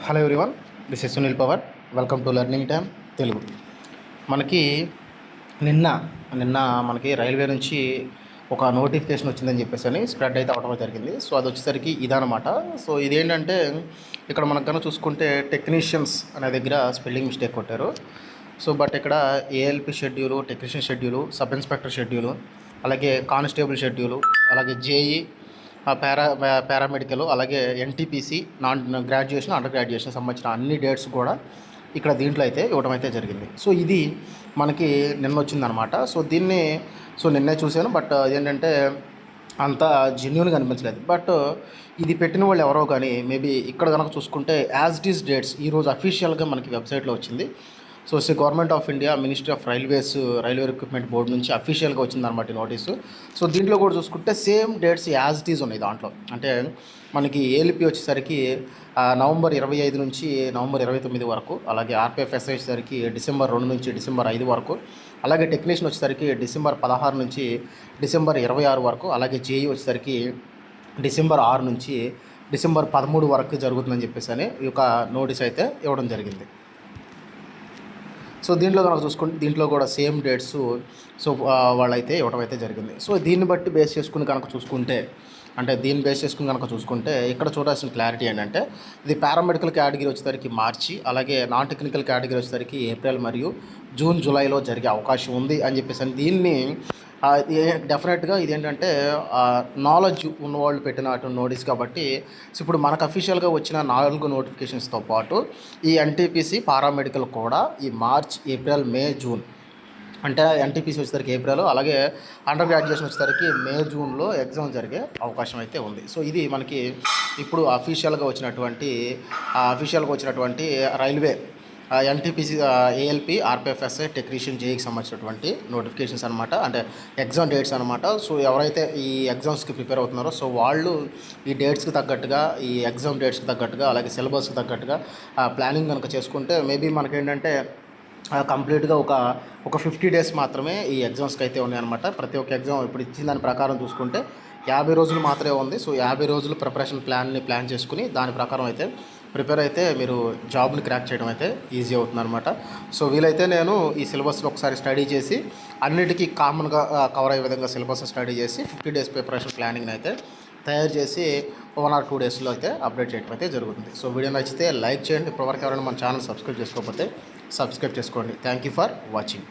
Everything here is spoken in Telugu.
Hello everyone, this is Sunil power. Welcome to learning time Telugu. మనకి నిన్న నిన్న మనకి రైల్వే నుంచి ఒక నోటిఫికేషన్ వచ్చిందని చెప్పేసి అని స్ప్రెడ్ అయితే అవడం జరిగింది. సో అది వచ్చేసరికి ఇదనమాట. సో ఇదేంటంటే ఇక్కడ మనకు కనుక చూసుకుంటే టెక్నీషియన్స్ అనే దగ్గర స్పెల్లింగ్ మిస్టేక్ కొట్టారు. సో బట్ ఇక్కడ ALP schedule, technician schedule, sub inspector schedule, అలాగే కానిస్టేబుల్ షెడ్యూలు, అలాగే జేఈ, పారామెడికల్, అలాగే NTPC, non graduation, under graduation సంబంధించిన అన్ని డేట్స్ కూడా ఇక్కడ దీంట్లో అయితే ఇవ్వడం అయితే జరిగింది. సో ఇది మనకి నిన్న వచ్చిందనమాట. సో దీన్ని నిన్నే చూశాను. బట్ ఏంటంటే అంత జెన్యూన్గా అనిపించలేదు. బట్ ఇది పెట్టిన వాళ్ళు ఎవరో కానీ మేబీ ఇక్కడ కనుక చూసుకుంటే యాజ్ ఇట్ ఈస్ డేట్స్ ఈరోజు అఫీషియల్గా మనకి వెబ్సైట్లో వచ్చింది. So government of India, ministry of railways, railway recruitment board నుంచి అఫీషియల్గా వచ్చిందన్నమాట నోటీసు. సో దీంట్లో కూడా చూసుకుంటే same dates as it is ఉన్నాయి దాంట్లో. అంటే మనకి ఏఎల్పి వచ్చేసరికి నవంబర్ 25 నుంచి నవంబర్ 29 వరకు, అలాగే ఆర్పిఎఫ్ఎస్ఐ వచ్చేసరికి డిసెంబర్ 2 నుంచి డిసెంబర్ 5 వరకు, అలాగే టెక్నీషియన్ వచ్చేసరికి డిసెంబర్ 16 నుంచి డిసెంబర్ 26 వరకు, అలాగే జేఈ వచ్చేసరికి డిసెంబర్ 6 నుంచి డిసెంబర్ 13 వరకు జరుగుతుందని చెప్పేసి అని ఈ యొక్క నోటీస్ అయితే ఇవ్వడం జరిగింది. సో దీంట్లో కనుక చూసుకుంటే దీంట్లో కూడా సేమ్ డేట్స్ వాళ్ళైతే ఇవ్వడం అయితే జరిగింది. సో దీన్ని బట్టి బేస్ చేసుకుని కనుక చూసుకుంటే ఇక్కడ చూడాల్సిన క్లారిటీ ఏంటంటే ఇది పారామెడికల్ కేటగిరీ వచ్చేసరికి మార్చి, అలాగే నాన్ టెక్నికల్ కేటగిరీ వచ్చేసరికి ఏప్రిల్ మరియు జూన్, జూలైలో జరిగే అవకాశం ఉంది అని చెప్పేసి అని దీన్ని డెఫినెట్గా ఇదేంటంటే నాలెడ్జ్ ఉన్నవాళ్ళు పెట్టిన నోటీస్ కాబట్టి ఇప్పుడు మనకు అఫీషియల్గా వచ్చిన 4 నోటిఫికేషన్స్తో పాటు ఈ ఎన్టీపీసీ పారామెడికల్ కూడా ఈ మార్చ్, ఏప్రిల్, మే, జూన్, అంటే ఎన్టీపీసీ వచ్చేసరికి ఏప్రిల్, అలాగే అండర్ గ్రాడ్యుయేషన్ వచ్చేసరికి మే, జూన్లో ఎగ్జామ్ జరిగే అవకాశం అయితే ఉంది. సో ఇది మనకి ఇప్పుడు అఫీషియల్గా వచ్చినటువంటి రైల్వే ఎన్టీపీసీ, ఏఎల్పి, ఆర్పిఎఫ్ఎస్ఐ, టెక్నీషియన్, జేఈకి సంబంధించినటువంటి నోటిఫికేషన్స్ అనమాట, అంటే ఎగ్జామ్ డేట్స్ అనమాట. సో ఎవరైతే ఈ ఎగ్జామ్స్కి ప్రిపేర్ అవుతున్నారో సో వాళ్ళు ఈ డేట్స్కి తగ్గట్టుగా, ఈ ఎగ్జామ్ డేట్స్కి తగ్గట్టుగా, అలాగే సిలబస్కి తగ్గట్టుగా ప్లానింగ్ కనుక చేసుకుంటే మేబీ మనకేంటంటే కంప్లీట్గా ఒక 50 డేస్ మాత్రమే ఈ ఎగ్జామ్స్కి అయితే ఉన్నాయన్నమాట. ప్రతి ఒక్క ఎగ్జామ్ ఇప్పుడు ఇచ్చిన దాని ప్రకారం చూసుకుంటే 50 రోజులు మాత్రమే ఉంది. సో 50 రోజులు ప్రిపరేషన్ ప్లాన్ చేసుకుని దాని ప్రకారం అయితే ప్రిపేర్ అయితే మీరు జాబ్ని క్రాక్ చేయడం అయితే ఈజీ అవుతుందన్నమాట. సో వీలైతే నేను ఈ సిలబస్లో ఒకసారి స్టడీ చేసి అన్నిటికీ కామన్గా కవర్ అయ్యే విధంగా సిలబస్ స్టడీ చేసి 50 డేస్ ప్రిపరేషన్ ప్లానింగ్ని అయితే తయారు చేసి 1 or 2 డేస్లో అయితే అప్డేట్ చేయడం అయితే జరుగుతుంది. సో వీడియో నచ్చితే లైక్ చేయండి. ఇప్పటివరకు ఎవరైనా మన ఛానల్ సబ్స్క్రైబ్ చేసుకోకపోతే సబ్స్క్రైబ్ చేసుకోండి. Thank you for watching.